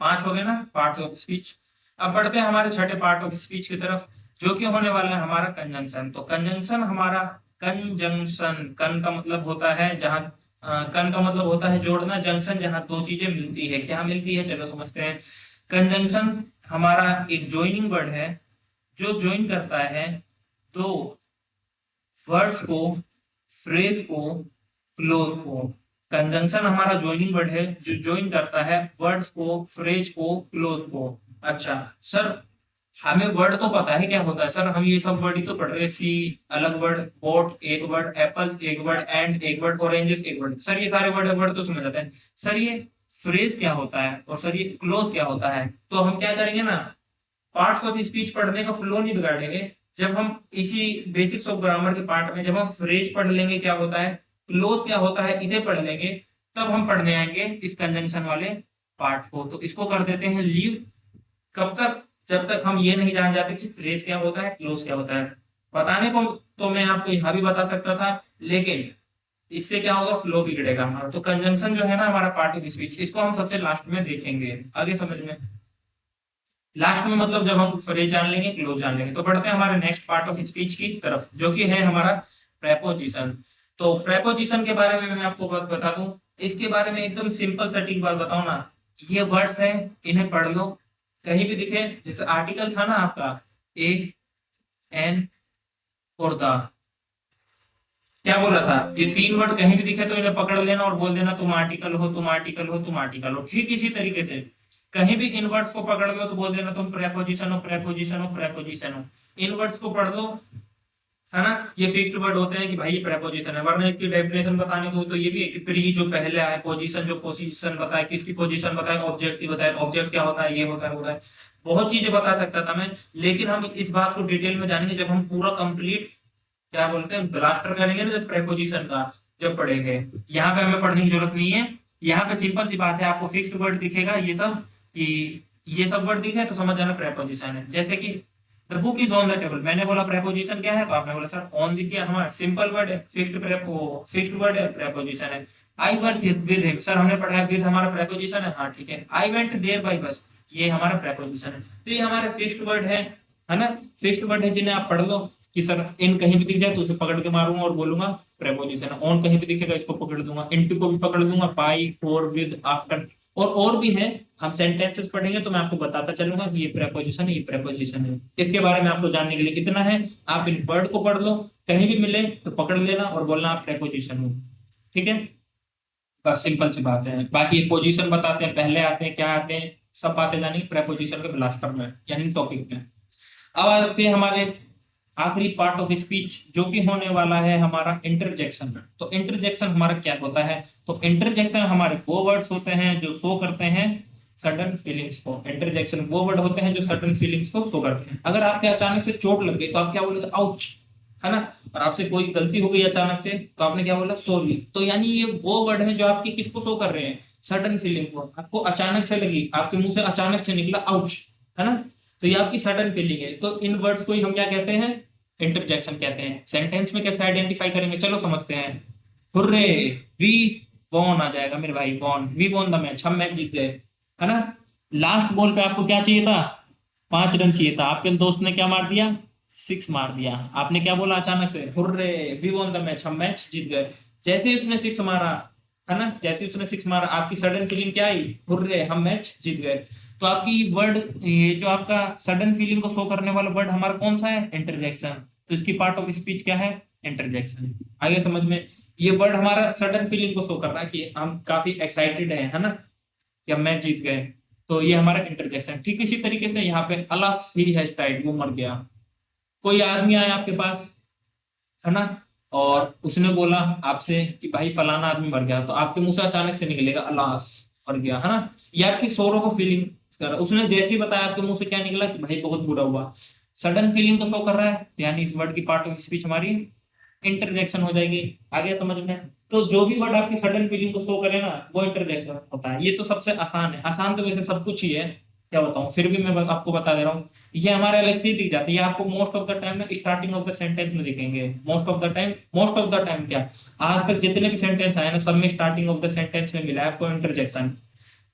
5 हो गए ना पार्ट ऑफ स्पीच। अब बढ़ते हैं हमारे छठे पार्ट ऑफ स्पीच की तरफ, जो कि होने वाला है हमारा कंजंक्शन। तो कंजंक्शन हमारा, कंजंक्शन, कन का मतलब होता है जहाँ, कन का मतलब होता है जोड़ना, जंक्शन जहाँ दो चीजें मिलती है, क्या मिलती है चलो समझते हैं। कंजंक्शन हमारा एक ज्वाइनिंग वर्ड है जो ज्वाइन करता है दो वर्ड्स को, फ्रेज को, क्लोज को। कंजंक्शन हमारा ज्वाइनिंग वर्ड है जो ज्वाइन करता है वर्ड्स को, फ्रेज को, क्लोज को। अच्छा सर, हमें वर्ड तो पता है क्या होता है सर, हम ये सब वर्ड ही तो पढ़ रहे हैं, सी अलग वर्ड, बोट एक वर्ड, एप्पल्स एक वर्ड, एंड एक वर्ड, ऑरेंजेस एक वर्ड। सर ये सारे वर्ड वर्ड तो समझ आते हैं। सर ये फ्रेज क्या होता है और सर ये क्लोज क्या होता है? तो हम क्या करेंगे ना, पार्ट्स ऑफ स्पीच पढ़ने का फ्लो नहीं बिगाड़ेंगे। जब हम इसी बेसिक्स ऑफ ग्रामर के पार्ट में जब हम फ्रेज पढ़ लेंगे क्या होता है, क्लोज क्या होता है, इसे पढ़ लेंगे, तब हम पढ़ने आएंगे इस कंजंक्शन वाले पार्ट को। तो इसको कर देते हैं लीव। कब तक? जब तक हम ये नहीं जान जाते कि फ्रेज क्या होता है, क्लोज क्या होता है। बताने को तो मैं आपको यहाँ भी बता सकता था, लेकिन इससे क्या होगा, फ्लो बिगड़ेगा हमारा। तो कंजंक्शन जो है ना हमारा पार्ट ऑफ स्पीच, इसको हम सबसे लास्ट में देखेंगे, आगे समझ में। लास्ट में मतलब जब हम फ्रेज जान लेंगे, क्लोज जान लेंगे। तो बढ़ते हैं हमारे नेक्स्ट पार्ट ऑफ स्पीच की तरफ, जो कि है हमारा प्रेपोजिशन। तो प्रेपोजिशन के बारे में मैं आपको बात बता दूं, इसके बारे में एकदम सिंपल सटीक बात बताऊं ना, ये वर्ड्स हैं, इन्हें पढ़ लो, कहीं भी दिखे, जैसे आर्टिकल था ना आपका ए, एन और द, क्या बोला था, ये तीन वर्ड कहीं भी दिखे तो इन्हें पकड़ लेना और बोल देना तुम आर्टिकल हो, तुम आर्टिकल हो, तुम आर्टिकल हो। ठीक इसी तरीके से कहीं भी इन वर्ड्स को पकड़ लो तो बोल देना तुम प्रेपोजिशन हो, प्रेपोजिशन हो, प्रेपोजिशन हो। इन वर्ड्स को पढ़ दो, है ना, ये फिक्स्ड वर्ड होते हैं कि भाई ये प्रेपोजिशन है। वरना इसकी डेफिनेशन बताने को तो ये भी है कि प्री जो पहले आए, पोजीशन जो पोजीशन बताए, किसकी पोजीशन बताए, ऑब्जेक्ट की बताए, ऑब्जेक्ट क्या होता है, ये होता है, होता है। बहुत चीजें बता सकता था मैं, लेकिन हम इस बात को डिटेल में जानेंगे जब हम पूरा कंप्लीट, क्या बोलते हैं, ब्लास्टर करेंगे ना, जब प्रेपोजिशन का जब पढ़ेंगे। यहाँ पे हमें पढ़ने की जरूरत नहीं है। यहाँ पे सिंपल सी बात है, आपको फिक्स्ड वर्ड दिखेगा ये सब, कि ये सब वर्ड दिखे तो समझ जाना प्रेपोजिशन है। जैसे कि the book is on the table, मैंने बोला प्रेपोजिशन क्या है, तो आपने बोला सर ऑन दिख गया, हमारा सिंपल वर्ड है, फिक्स्ड वर्ड है, प्रेपोजिशन है। I work with him, sir हमने पढ़ा है विद हमारा प्रेपोजिशन है, हाँ ठीक है। आई वेंट देयर बाय बस, ये हमारा प्रेपोजिशन है। तो ये हमारे फिक्स्ड वर्ड है ना, फिक्स्ड वर्ड है जिन्हें आप पढ़ लो कि सर इन कहीं भी दिख जाए तो उसे पकड़ के मारूंगा और बोलूंगा प्रेपोजिशन। ऑन कहीं भी दिखेगा इसको पकड़ दूंगा, इनटू को भी पकड़ दूंगा, बाय, फॉर, विद, आफ्टर, और भी है। हम सेंटेंसेस पढ़ेंगे तो मैं आपको बताता चलूंगा कि ये प्रेपोजिशन है, ये प्रेपोजिशन है। इसके बारे में आपको जानने के लिए कितना है, आप इन वर्ड को पढ़ लो, कहीं भी मिले तो पकड़ लेना और बोलना आप प्रेपोजिशन हो। ठीक है, बस सिंपल सी बात है। बाकी पोजीशन बताते हैं, पहले आते हैं, क्या आते हैं, सब बातें जानी प्रेपोजिशन के ब्लास्टर में, यानी टॉपिक में। अब आते हैं हमारे आखिरी पार्ट ऑफ स्पीच, जो कि होने वाला है हमारा इंटरजेक्शन। तो इंटरजेक्शन हमारा क्या होता है, तो इंटरजेक्शन हमारे वो वर्ड्स होते हैं जो शो करते हैं सडन फीलिंग्स को। इंटरजेक्शन वो वर्ड होते हैं जो सडन फीलिंग्स को शो करते हैं। अगर आपके अचानक से चोट लग गई तो आप क्या बोलोगे, आउच, है ना। और आपसे कोई गलती हो गई अचानक से तो आपने क्या बोला, सॉरी। तो यानी ये वो वर्ड है जो आपकी किसको शो कर रहे हैं, सडन फीलिंग को। आपको अचानक से लगी, आपके मुंह से अचानक से निकला आउच, है ना, तो ये आपकी सडन फीलिंग है। तो इन वर्ड्स को ही हम क्या कहते हैं, इंटरजेक्शन कहते हैं। सेंटेंस में कैसे आइडेंटिफाई करेंगे, चलो समझते हैं। हुर्रे, वी वॉन आ जाएगा मेरे भाई, won, we won the match, हम मैच जीत गए, है ना। लास्ट बॉल पे आपको क्या चाहिए था, 5 रन चाहिए था, आपके दोस्त ने क्या मार दिया, 6 मार दिया। आपने क्या बोला अचानक से, hurray, we won the match, हम मैच जीत गए। जैसे ही उसने 6 मारा, है ना, जैसे ही उसने 6 मारा, आपकी सडन फीलिंग क्या आई, हुर्रे, हम मैच जीत गए। तो आपकी वर्ड, ये जो आपका सडन फीलिंग को शो करने वाला वर्ड हमारा कौन सा है, इंटरजेक्शन। तो इसकी पार्ट ऑफ स्पीच क्या है, इंटरजेक्शन। आगे समझ में, ये वर्ड हमारा सडन फीलिंग को शो कर रहा है कि हम काफी एक्साइटेड हैं, है ना, कि हम मैच जीत गए। तो ये हमारा इंटरजेक्शन। ठीक इसी तरीके से यहाँ पे अलास ही हैज डाइड, वो मर गया। कोई आदमी आया आपके पास, है ना, और उसने बोला आपसे कि भाई फलाना आदमी मर गया, तो आपके मुंह से अचानक से निकलेगा अलास, मर गया, है ना। ये आपकी सोरो को फीलिंग कर रहा है। उसने जैसे ही बताया आपके मुंह से क्या निकला कि भाई बहुत बुरा हुआ, सडन फीलिंग को शो कर रहा है, यानी इस वर्ड की पार्ट ऑफ स्पीच हमारी इंटरजेक्शन हो जाएगी। आगे समझ में? तो जो भी वर्ड आपकी सडन फीलिंग को शो करे ना, वो इंटरजेक्शन होता है। ये तो सबसे आसान है, आसान तो वैसे सब कुछ ही है, क्या बताऊं, फिर भी मैं आपको बता दे रहा हूँ। ये हमारे अलग से ही दिख जाती है, आपको मोस्ट ऑफ द टाइम ना स्टार्टिंग ऑफ द सेंटेंस में दिखेंगे। मोस्ट ऑफ द टाइम क्या, आज तक जितने भी सेंटेंस आए ना, सब में स्टार्टिंग ऑफ द सेंटेंस में मिला है आपको इंटरजेक्शन,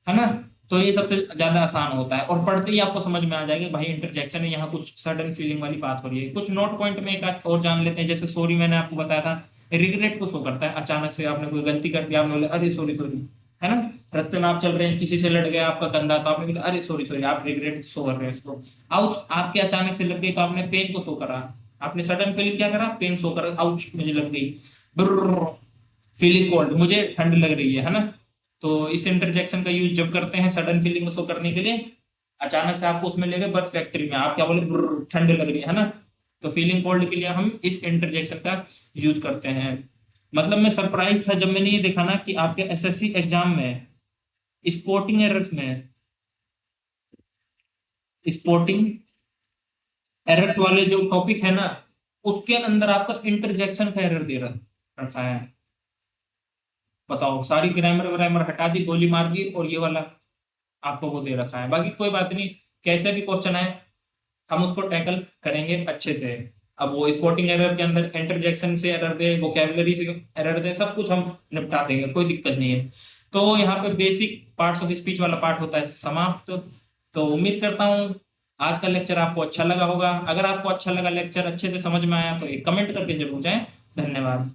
है ना। तो ये सबसे ज्यादा आसान होता है, और पढ़ते ही आपको समझ में आ जाएगा भाई इंटरजेक्शन है, यहाँ कुछ सडन फीलिंग वाली बात हो रही है। कुछ नोट पॉइंट में एक आध और जान लेते हैं, जैसे सॉरी मैंने आपको बताया था, रिग्रेट को शो करता है। अचानक से आपने कोई गलती कर दिया, आपने बोला अरे सॉरी सॉरी, है ना। रास्ते में आप चल रहे हैं, किसी से लड़ गया आपका कंधा, तो आपने बोला अरे सॉरी सॉरी, आप रिग्रेट शो कर रहे हैं इसको। आउच आपके अचानक से लग गई, तो आपने पेन को शो करा। आपने सडन फीलिंग क्या करा, पेन शो करा, आउच मुझे लग गई। फीलिंग कोल्ड, मुझे ठंड लग रही है ना। तो इस इंटरजेक्शन का यूज जब करते हैं सडन फीलिंग को शो करने के लिए, अचानक से आपको उसमें ले गए बर्फ फैक्ट्री में, आप क्या बोले, "ब्रर, ठंड लग रही है ना।" तो फीलिंग कोल्ड के लिए हम इस इंटरजेक्शन का यूज करते हैं। मतलब मैं सरप्राइज था जब मैंने ये देखा ना कि आपके एसएससी एग्जाम में स्पोर्टिंग एरर्स में, स्पोर्टिंग एरर्स वाले जो टॉपिक है ना, उसके अंदर आपका इंटरजेक्शन का एरर दे रखा है। बताओ, सारी ग्रामर व्रामर हटा दी, गोली मार दी, और ये वाला आपको वो दे रखा है। बाकी कोई बात नहीं, कैसे भी क्वेश्चन आए हम उसको टैकल करेंगे अच्छे से। अब वो स्पोर्टिंग एरर के अंदर इंटरजेक्शन से एरर दे, वोकैबुलरी से एरर दे, सब कुछ हम निपटा देंगे, कोई दिक्कत नहीं है। तो यहाँ पे बेसिक पार्ट्स ऑफ स्पीच वाला पार्ट होता है समाप्त। तो उम्मीद करता हूँ आज का लेक्चर आपको अच्छा लगा होगा। अगर आपको अच्छा लगा, लेक्चर अच्छे से समझ में आया, तो एक कमेंट करके जरूर जाएं। धन्यवाद।